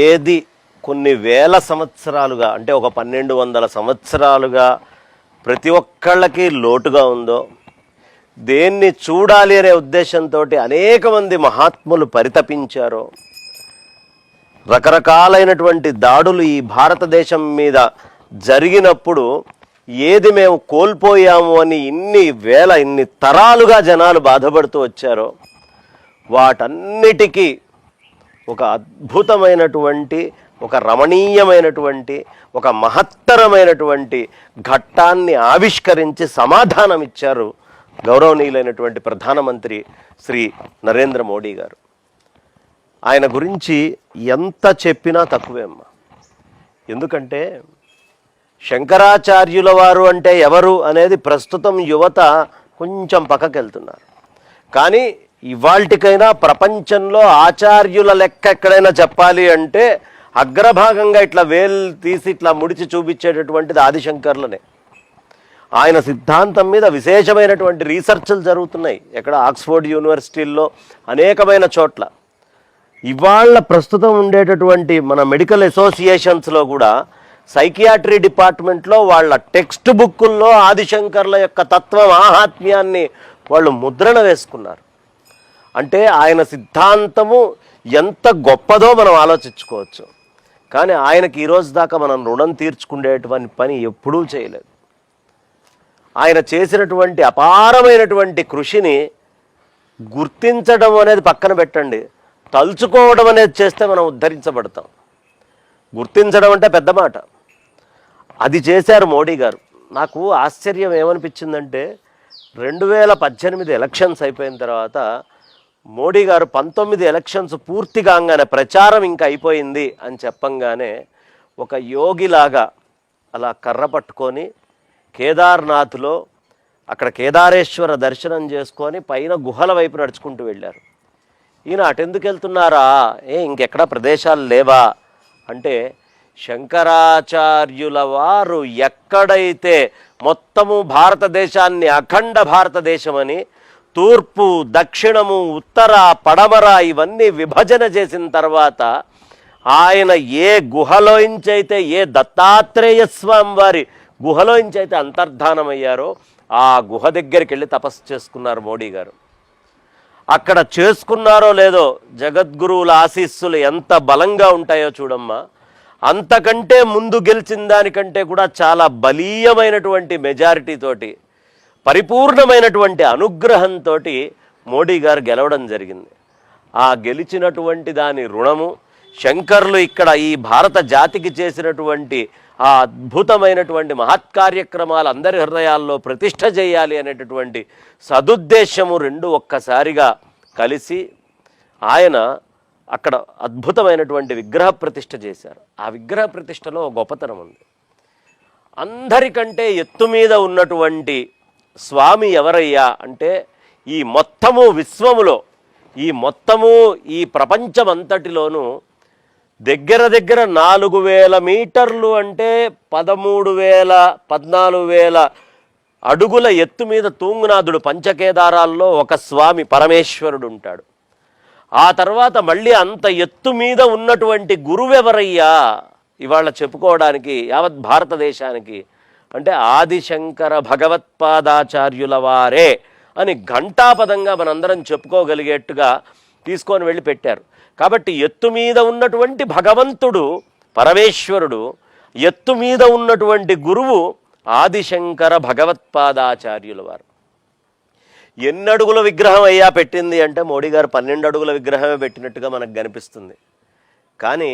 ఏది కొన్ని వేల సంవత్సరాలుగా అంటే ఒక 1200 సంవత్సరాలుగా ప్రతి ఒక్కళ్ళకి లోటుగా ఉందో, దేన్ని చూడాలి అనే ఉద్దేశంతో అనేక మంది మహాత్ములు పరితపించారో, రకరకాలైనటువంటి దాడులు ఈ భారతదేశం మీద జరిగినప్పుడు ఏది మేము కోల్పోయాము అని ఇన్ని తరాలుగా జనాలు బాధపడుతూ వచ్చారో, వాటన్నిటికీ ఒక అద్భుతమైనటువంటి, ఒక రమణీయమైనటువంటి, ఒక మహత్తరమైనటువంటి ఘట్టాన్ని ఆవిష్కరించి సమాధానం ఇచ్చారు గౌరవనీయులైనటువంటి ప్రధానమంత్రి శ్రీ నరేంద్ర మోడీ గారు. ఆయన గురించి ఎంత చెప్పినా తక్కువే అమ్మా. ఎందుకంటే శంకరాచార్యుల వారు అంటే ఎవరు అనేది ప్రస్తుతం యువత కొంచెం పక్కకి వెళ్తున్నారు. కానీ ఇవాల్టికైనా ప్రపంచంలో ఆచార్యుల లెక్క ఎక్కడైనా చెప్పాలి అంటే అగ్రభాగంగా ఇట్లా వేలు తీసి ఇట్లా ముడిచి చూపించేటటువంటిది ఆదిశంకర్లనే. ఆయన సిద్ధాంతం మీద విశేషమైనటువంటి రీసెర్చ్లు జరుగుతున్నాయి. ఎక్కడ ఆక్స్ఫోర్డ్ యూనివర్సిటీల్లో అనేకమైన చోట్ల. ఇవాళ ప్రస్తుతం ఉండేటటువంటి మన మెడికల్ అసోసియేషన్స్లో కూడా సైకియాట్రీ డిపార్ట్మెంట్లో వాళ్ళ టెక్స్ట్ బుక్కుల్లో ఆదిశంకర్ల యొక్క తత్వ మాహాత్మ్యాన్ని వాళ్ళు ముద్రణ వేసుకున్నారు. అంటే ఆయన సిద్ధాంతము ఎంత గొప్పదో మనం ఆలోచించుకోవచ్చు. కానీ ఆయనకి ఈరోజు దాకా మనం రుణం తీర్చుకునేటువంటి పని ఎప్పుడూ చేయలేదు. ఆయన చేసినటువంటి అపారమైనటువంటి కృషిని గుర్తించడం అనేది పక్కన పెట్టండి, తలుచుకోవడం అనేది చేస్తే మనం ఉద్ధరించబడతాం. గుర్తించడం అంటే పెద్ద మాట. అది చేశారు మోడీ గారు. నాకు ఆశ్చర్యం ఏమనిపించిందంటే 2018 ఎలక్షన్స్ అయిపోయిన తర్వాత మోడీ గారు 19 ఎలక్షన్స్ పూర్తి కాగానే ప్రచారం ఇంకా అయిపోయింది అని చెప్పంగానే ఒక యోగిలాగా అలా కర్ర పట్టుకొని కేదార్నాథ్లో అక్కడ కేదారేశ్వర దర్శనం చేసుకొని పైన గుహల వైపు నడుచుకుంటూ వెళ్ళారు. ఈయన అటెందుకు వెళ్తున్నారా, ఇంకెక్కడ ప్రదేశాలు లేవా అంటే, శంకరాచార్యుల వారు ఎక్కడైతే మొత్తము భారతదేశాన్ని అఖండ భారతదేశమని తూర్పు, దక్షిణము, ఉత్తర, పడమర ఇవన్నీ విభజన చేసిన తర్వాత ఆయన ఏ గుహలోంచైతే, ఏ దత్తాత్రేయ స్వామి వారి గుహలోంచైతే అంతర్ధానమయ్యారో ఆ గుహ దగ్గరికి వెళ్ళి తపస్సు చేసుకున్నారు మోడీ గారు. అక్కడ చేసుకున్నారో లేదో జగద్గురువుల ఆశీస్సులు ఎంత బలంగా ఉంటాయో చూడమ్మా. అంతకంటే ముందు గెలిచిన దానికంటే కూడా చాలా బలీయమైనటువంటి మెజారిటీతోటి, పరిపూర్ణమైనటువంటి అనుగ్రహంతో మోడీ గారు గెలవడం జరిగింది. ఆ గెలిచినటువంటి దాని రుణము శంకర్లు ఇక్కడ ఈ భారత జాతికి చేసినటువంటి ఆ అద్భుతమైనటువంటి మహత్కార్యక్రమాలు అందరి హృదయాల్లో ప్రతిష్ఠ చేయాలి అనేటటువంటి సదుద్దేశము రెండు ఒక్కసారిగా కలిసి ఆయన అక్కడ అద్భుతమైనటువంటి విగ్రహ ప్రతిష్ఠ చేశారు. ఆ విగ్రహ ప్రతిష్టలో గొప్పతనం ఉంది. అందరికంటే ఎత్తు మీద ఉన్నటువంటి స్వామి ఎవరయ్యా అంటే, ఈ మొత్తము విశ్వములో, ఈ ప్రపంచమంతటిలోనూ దగ్గర 4000 మీటర్లు అంటే 14,000 అడుగుల ఎత్తు మీద తూంగునాథుడు పంచకేదారాల్లో ఒక స్వామి పరమేశ్వరుడు ఉంటాడు. ఆ తర్వాత మళ్ళీ అంత ఎత్తు మీద ఉన్నటువంటి గురువెవరయ్యా ఇవాళ చెప్పుకోవడానికి యావత్ భారతదేశానికి అంటే ఆదిశంకర భగవత్పాదాచార్యుల వారే అని ఘంటాపదంగా మనందరం చెప్పుకోగలిగేట్టుగా తీసుకొని వెళ్ళి పెట్టారు. కాబట్టి ఎత్తు మీద ఉన్నటువంటి భగవంతుడు పరమేశ్వరుడు, ఎత్తు మీద ఉన్నటువంటి గురువు ఆదిశంకర భగవత్పాదాచార్యుల వారు. ఎన్ని అడుగుల విగ్రహం అయ్యా పెట్టింది అంటే మోడీ గారు 12 అడుగుల విగ్రహమే పెట్టినట్టుగా మనకు కనిపిస్తుంది. కానీ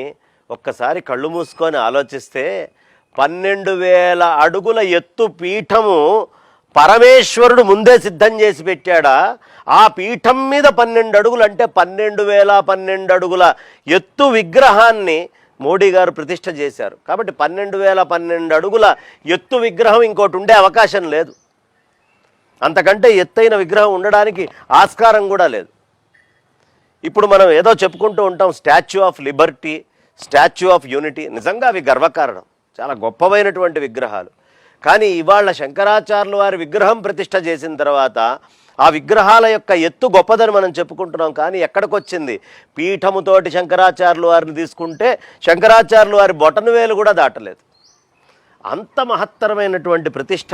ఒక్కసారి కళ్ళు మూసుకొని ఆలోచిస్తే 12,000 అడుగుల ఎత్తు పీఠము పరమేశ్వరుడు ముందే సిద్ధం చేసి పెట్టాడా? ఆ పీఠం మీద 12 అడుగులు అంటే 12,012 అడుగుల ఎత్తు విగ్రహాన్ని మోడీ గారు ప్రతిష్ఠ చేశారు. కాబట్టి 12,012 అడుగుల ఎత్తు విగ్రహం ఇంకోటి ఉండే అవకాశం లేదు. అంతకంటే ఎత్తైన విగ్రహం ఉండడానికి ఆస్కారం కూడా లేదు. ఇప్పుడు మనం ఏదో చెప్పుకుంటూ ఉంటాం, statue of Liberty, statue of unity. నిజంగా అవి గర్వకారణం, చాలా గొప్పమైనటువంటి విగ్రహాలు. కానీ ఇవాళ శంకరాచార్యుల వారి విగ్రహం ప్రతిష్ఠ చేసిన తర్వాత ఆ విగ్రహాల యొక్క ఎత్తు గొప్పదని మనం చెప్పుకుంటున్నాం. కానీ ఎక్కడికొచ్చింది? పీఠముతోటి శంకరాచార్యులు వారిని తీసుకుంటే శంకరాచార్యులు వారి బొటనవేలు కూడా దాటలేదు. అంత మహత్తరమైనటువంటి ప్రతిష్ట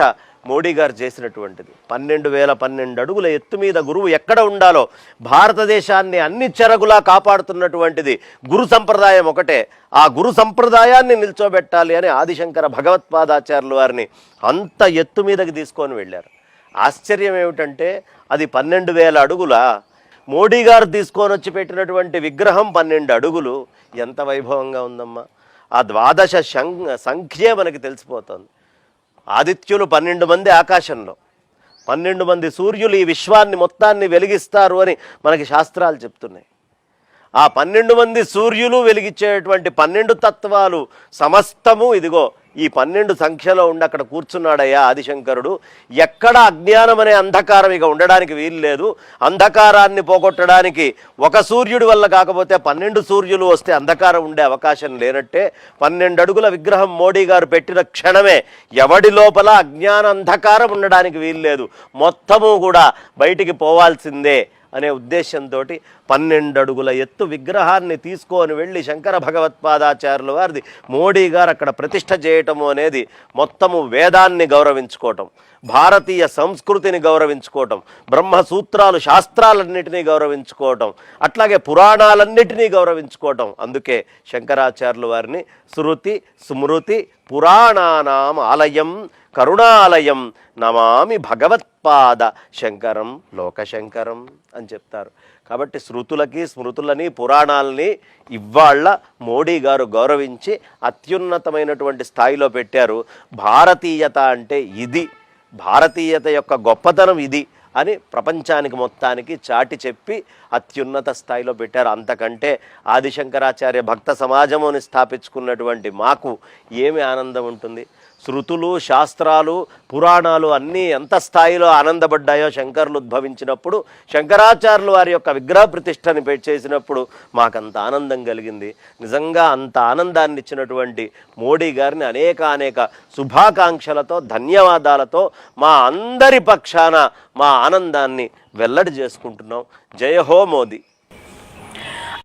మోడీ గారు చేసినటువంటిది. 12,012 అడుగుల ఎత్తు మీద గురువు ఎక్కడ ఉండాలో భారతదేశాన్ని అన్ని చెరగులా కాపాడుతున్నటువంటిది గురు సంప్రదాయం ఒకటే. ఆ గురు సంప్రదాయాన్ని నిల్చోబెట్టాలి అని ఆదిశంకర భగవత్పాదాచార్యుల వారిని అంత ఎత్తు మీదకి తీసుకొని వెళ్ళారు. ఆశ్చర్యం ఏమిటంటే అది 12,000 అడుగుల మోడీ గారు తీసుకొని వచ్చి పెట్టినటువంటి విగ్రహం 12 అడుగులు. ఎంత వైభవంగా ఉందమ్మా! ఆ ద్వాదశ సంఖ్యే మనకి తెలిసిపోతుంది. ఆదిత్యులు 12 మంది ఆకాశంలో, 12 మంది సూర్యులు ఈ విశ్వాన్ని మొత్తాన్ని వెలిగిస్తారు అని మనకి శాస్త్రాలు చెప్తున్నాయి. ఆ 12 మంది సూర్యులు వెలిగించేటువంటి 12 తత్వాలు సమస్తము ఇదిగో ఈ 12 సంఖ్యలో ఉండి అక్కడ కూర్చున్నాడయ్యా ఆదిశంకరుడు. ఎక్కడ అజ్ఞానం అనే అంధకారం ఇక ఉండడానికి వీలు లేదు. అంధకారాన్ని పోగొట్టడానికి ఒక సూర్యుడి వల్ల కాకపోతే 12 సూర్యులు వస్తే అంధకారం ఉండే అవకాశం లేనట్టే 12 అడుగుల విగ్రహం మోడీ గారు పెట్టిన క్షణమే ఎవడి లోపల అజ్ఞాన అంధకారం ఉండడానికి వీలు లేదు, మొత్తము కూడా బయటికి పోవాల్సిందే అనే ఉద్దేశంతో 12 అడుగుల ఎత్తు విగ్రహాన్ని తీసుకొని వెళ్ళి శంకర భగవత్పాదాచార్యుల వారిది మోడీ గారు అక్కడ ప్రతిష్ఠ చేయటము అనేది మొత్తము వేదాన్ని గౌరవించుకోవటం, భారతీయ సంస్కృతిని గౌరవించుకోవటం, బ్రహ్మసూత్రాలు శాస్త్రాలన్నిటినీ గౌరవించుకోవటం, అట్లాగే పురాణాలన్నిటినీ గౌరవించుకోవటం. అందుకే శంకరాచార్యుల వారిని శృతి స్మృతి పురాణానాం ఆలయం కరుణాలయం నమామి భగవత్పాద శంకరం లోకశంకరం అని చెప్తారు. కాబట్టి శృతులకి స్మృతులని పురాణాలని ఇవాళ మోడీ గారు గౌరవించి అత్యున్నతమైనటువంటి స్థాయిలో పెట్టారు. భారతీయత అంటే ఇది, భారతీయత యొక్క గొప్పతనం ఇది అని ప్రపంచానికి మొత్తానికి చాటి చెప్పి అత్యున్నత స్థాయిలో పెట్టారు. అంతకంటే ఆదిశంకరాచార్య భక్త సమాజముని స్థాపించుకున్నటువంటి మాకు ఏమి ఆనందం ఉంటుంది? శృతులు శాస్త్రాలు పురాణాలు అన్నీ ఎంత స్థాయిలో ఆనందపడ్డాయో శంకరులు ఉద్భవించినప్పుడు, శంకరాచార్యులు వారి యొక్క విగ్రహ ప్రతిష్టని చేసినప్పుడు మాకంత ఆనందం కలిగింది. నిజంగా అంత ఆనందాన్ని ఇచ్చినటువంటి మోడీ గారిని అనేక శుభాకాంక్షలతో ధన్యవాదాలతో మా అందరి పక్షాన మా ఆనందాన్ని వెల్లడి చేసుకుంటున్నాం. జయ హో మోదీ.